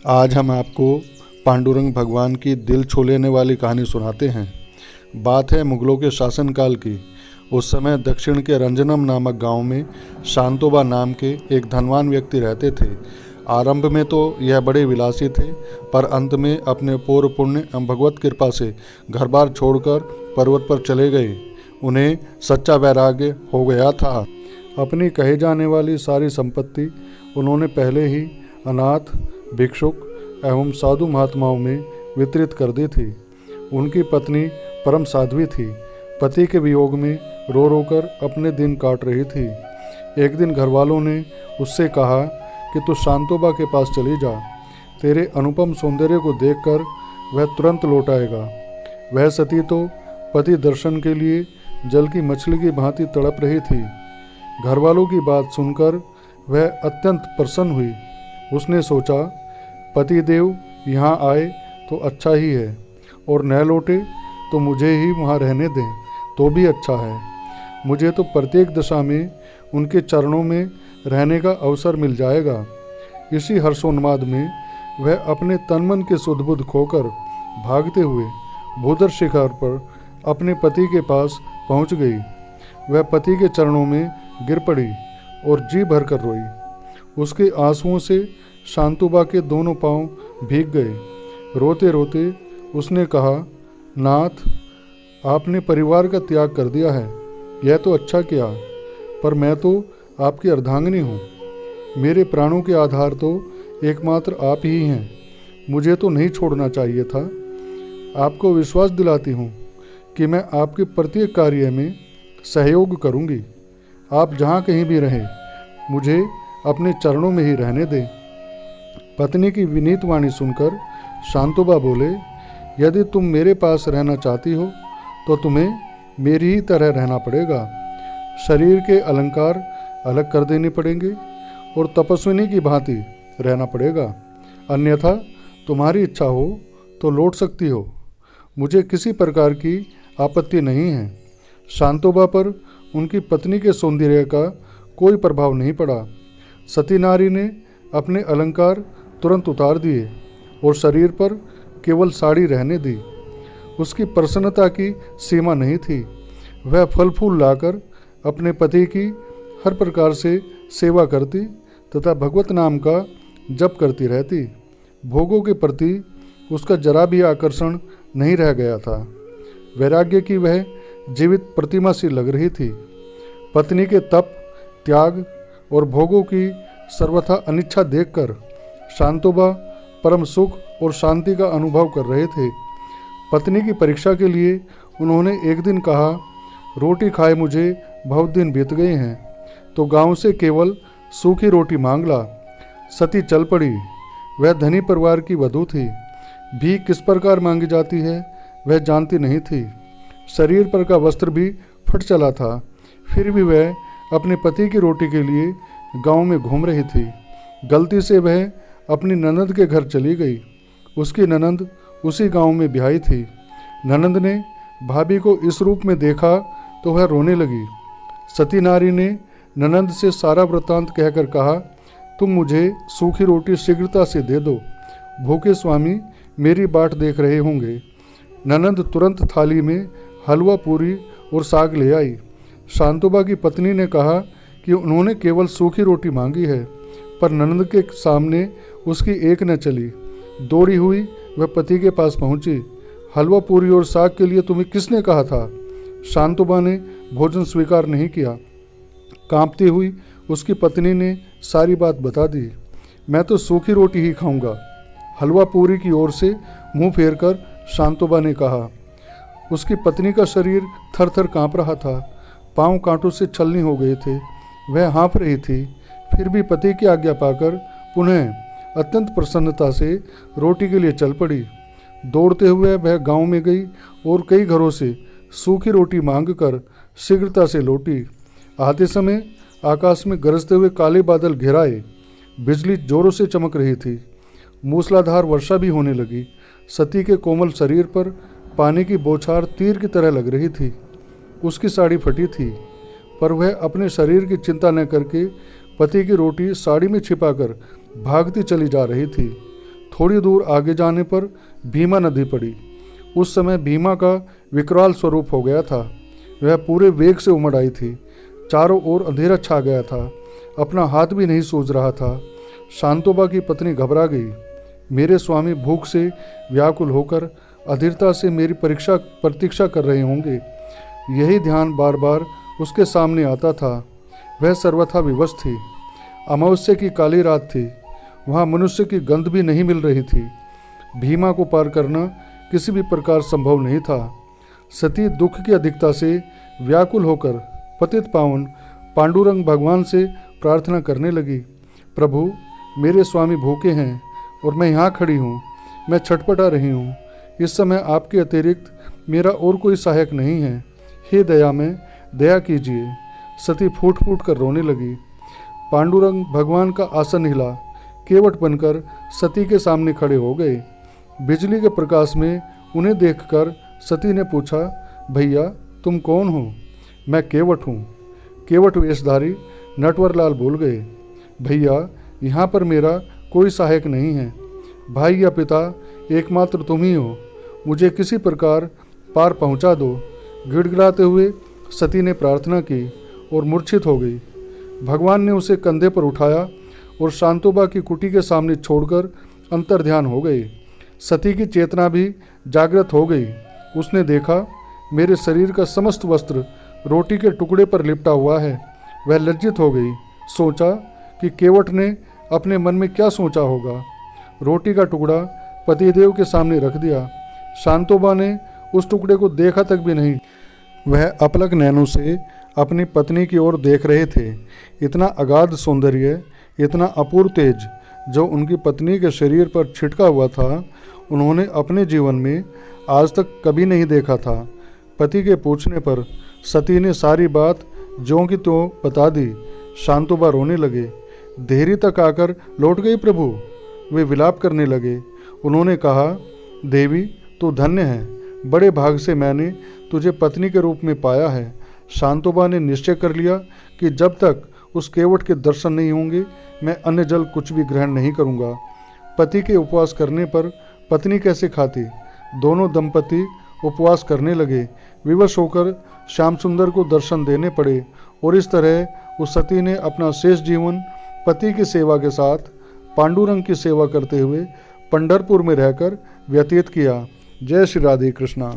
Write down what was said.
आज हम आपको पांडुरंग भगवान की दिल छू लेने वाली कहानी सुनाते हैं। बात है मुगलों के शासनकाल की। उस समय दक्षिण के रंजनम नामक गांव में शांतोबा नाम के एक धनवान व्यक्ति रहते थे। आरंभ में तो यह बड़े विलासी थे, पर अंत में अपने पूर्व पुण्य एवं भगवत कृपा से घर बार छोड़कर पर्वत पर चले गए। उन्हें सच्चा वैराग्य हो गया था। अपनी कहे जाने वाली सारी संपत्ति उन्होंने पहले ही अनाथ, भिक्षुक एवं साधु महात्माओं में वितरित कर दी थी। उनकी पत्नी परम साध्वी थी। पति के वियोग में रो रो कर अपने दिन काट रही थी। एक दिन घरवालों ने उससे कहा कि तू शांतोबा के पास चली जा। तेरे अनुपम सौंदर्य को देखकर वह तुरंत लौट आएगा। वह सती तो पति दर्शन के लिए जल की मछली की भांति तड़प रही थी। घरवालों की बात सुनकर वह अत्यंत प्रसन्न हुई। उसने सोचा, पति देव यहाँ आए तो अच्छा ही है, और न लौटे तो मुझे ही वहाँ रहने दें तो भी अच्छा है। मुझे तो प्रत्येक दशा में उनके चरणों में रहने का अवसर मिल जाएगा। इसी हर्षोन्माद में वह अपने तन मन के सुध बुध खोकर भागते हुए भूधर शिखर पर अपने पति के पास पहुँच गई। वह पति के चरणों में गिर पड़ी और जी भर कर रोई। उसके आंसुओं से शांतोबा के दोनों पांव भीग गए। रोते रोते उसने कहा, नाथ, आपने परिवार का त्याग कर दिया है, यह तो अच्छा किया, पर मैं तो आपकी अर्धांगिनी हूँ। मेरे प्राणों के आधार तो एकमात्र आप ही हैं। मुझे तो नहीं छोड़ना चाहिए था। आपको विश्वास दिलाती हूँ कि मैं आपके प्रत्येक कार्य में सहयोग करूँगी। आप जहाँ कहीं भी रहें, मुझे अपने चरणों में ही रहने दें। पत्नी की विनीत वाणी सुनकर शांतोबा बोले, यदि तुम मेरे पास रहना चाहती हो तो तुम्हें मेरी ही तरह रहना पड़ेगा। शरीर के अलंकार अलग कर देने पड़ेंगे और तपस्विनी की भांति रहना पड़ेगा। अन्यथा तुम्हारी इच्छा हो तो लौट सकती हो। मुझे किसी प्रकार की आपत्ति नहीं है। शांतोबा पर उनकी पत्नी के सौंदर्य का कोई प्रभाव नहीं पड़ा। सती नारी ने अपने अलंकार तुरंत उतार दिए और शरीर पर केवल साड़ी रहने दी। उसकी प्रसन्नता की सीमा नहीं थी। वह फल फूल लाकर अपने पति की हर प्रकार से सेवा करती तथा भगवत नाम का जप करती रहती। भोगों के प्रति उसका जरा भी आकर्षण नहीं रह गया था। वैराग्य की वह जीवित प्रतिमा सी लग रही थी। पत्नी के तप, त्याग और भोगों की सर्वथा अनिच्छा देखकर शांतोबा परम सुख और शांति का अनुभव कर रहे थे। पत्नी की परीक्षा के लिए उन्होंने एक दिन कहा, रोटी खाए मुझे बहुत दिन बीत गए हैं, तो गांव से केवल सूखी रोटी मांग ला। सती चल पड़ी। वह धनी परिवार की वधू थी। भीख किस प्रकार मांगी जाती है वह जानती नहीं थी। शरीर पर का वस्त्र भी फट चला था, फिर भी वह अपने पति की रोटी के लिए गांव में घूम रही थी। गलती से वह अपनी ननद के घर चली गई। उसकी ननद उसी गांव में ब्याही थी। ननद ने भाभी को इस रूप में देखा तो वह रोने लगी। सती नारी ने ननद से सारा वृत्तांत कहकर कहा, तुम मुझे सूखी रोटी शीघ्रता से दे दो। भूखे स्वामी मेरी बाट देख रहे होंगे। ननद तुरंत थाली में हलवा, पूरी और साग ले आई। शांतोबा की पत्नी ने कहा कि उन्होंने केवल सूखी रोटी मांगी है, पर ननद के सामने उसकी एक न चली। दौड़ी हुई वह पति के पास पहुंची। हलवा, पूरी और साग के लिए तुम्हें किसने कहा था? शांतोबा ने भोजन स्वीकार नहीं किया। कांपती हुई उसकी पत्नी ने सारी बात बता दी। मैं तो सूखी रोटी ही खाऊंगा। हलवा पूरी की ओर से मुंह फेरकर शांतोबा ने कहा। उसकी पत्नी का शरीर थर थर काँप रहा था। पांव कांटों से छलनी हो गए थे। वह हाँफ रही थी, फिर भी पति की आज्ञा पाकर पुनः अत्यंत प्रसन्नता से रोटी के लिए चल पड़ी। दौड़ते हुए वह गांव में गई और कई घरों से सूखी रोटी मांगकर शीघ्रता से लौटी। आते समय आकाश में गरजते हुए काले बादल घिराए। बिजली जोरों से चमक रही थी। मूसलाधार वर्षा भी होने लगी। सती के कोमल शरीर पर पानी की बौछार तीर की तरह लग रही थी। उसकी साड़ी फटी थी, पर वह अपने शरीर की चिंता न करके पति की रोटी साड़ी में छिपाकर भागती चली जा रही थी। थोड़ी दूर आगे जाने पर भीमा नदी पड़ी। उस समय भीमा का विकराल स्वरूप हो गया था। वह पूरे वेग से उमड़ आई थी। चारों ओर अंधेरा छा गया था। अपना हाथ भी नहीं सूझ रहा था। शांतोबा की पत्नी घबरा गई। मेरे स्वामी भूख से व्याकुल होकर अधीरता से मेरी प्रतीक्षा कर रहे होंगे, यही ध्यान बार बार उसके सामने आता था। वह सर्वथा विवश थी। अमावस्या की काली रात थी। वहाँ मनुष्य की गंध भी नहीं मिल रही थी। भीमा को पार करना किसी भी प्रकार संभव नहीं था। सती दुख की अधिकता से व्याकुल होकर पतित पावन पांडुरंग भगवान से प्रार्थना करने लगी, प्रभु, मेरे स्वामी भूखे हैं और मैं यहाँ खड़ी हूँ। मैं छटपटा रही हूँ। इस समय आपके अतिरिक्त मेरा और कोई सहायक नहीं है। हे दया में दया कीजिए। सती फूट फूट कर रोने लगी। पांडुरंग भगवान का आसन हिला। केवट बनकर सती के सामने खड़े हो गए। बिजली के प्रकाश में उन्हें देखकर सती ने पूछा, भैया तुम कौन हो? मैं केवट हूँ। केवट वेशधारी नटवरलाल बोल गए, भैया यहाँ पर मेरा कोई सहायक नहीं है। भाई या पिता एकमात्र तुम ही हो। मुझे किसी प्रकार पार पहुँचा दो। गिड़गिड़ाते हुए सती ने प्रार्थना की और मूर्छित हो गई। भगवान ने उसे कंधे पर उठाया और शांतोबा की कुटी के सामने छोड़कर अंतर्ध्यान हो गए। सती की चेतना भी जागृत हो गई। उसने देखा मेरे शरीर का समस्त वस्त्र रोटी के टुकड़े पर लिपटा हुआ है। वह लज्जित हो गई। सोचा कि केवट ने अपने मन में क्या सोचा होगा। रोटी का टुकड़ा पतिदेव के सामने रख दिया। शांतोबा ने उस टुकड़े को देखा तक भी नहीं। वह अपलक नैनों से अपनी पत्नी की ओर देख रहे थे। इतना अगाध सौंदर्य, इतना अपूर्व तेज जो उनकी पत्नी के शरीर पर छिटका हुआ था, उन्होंने अपने जीवन में आज तक कभी नहीं देखा था। पति के पूछने पर सती ने सारी बात ज्यों की त्यों बता दी। शांतोबा रोने लगे। देहरी तक आकर लौट गई प्रभु। वे विलाप करने लगे। उन्होंने कहा, देवी तू धन्य है। बड़े भाग से मैंने तुझे पत्नी के रूप में पाया है। शांतोबा ने निश्चय कर लिया कि जब तक उस केवट के दर्शन नहीं होंगे मैं अन्य जल कुछ भी ग्रहण नहीं करूँगा। पति के उपवास करने पर पत्नी कैसे खाती? दोनों दंपति उपवास करने लगे। विवश होकर श्याम सुंदर को दर्शन देने पड़े और इस तरह उस सती ने अपना शेष जीवन पति की सेवा के साथ पांडुरंग की सेवा करते हुए पंढरपुर में रहकर व्यतीत किया। जय श्री राधे कृष्णा।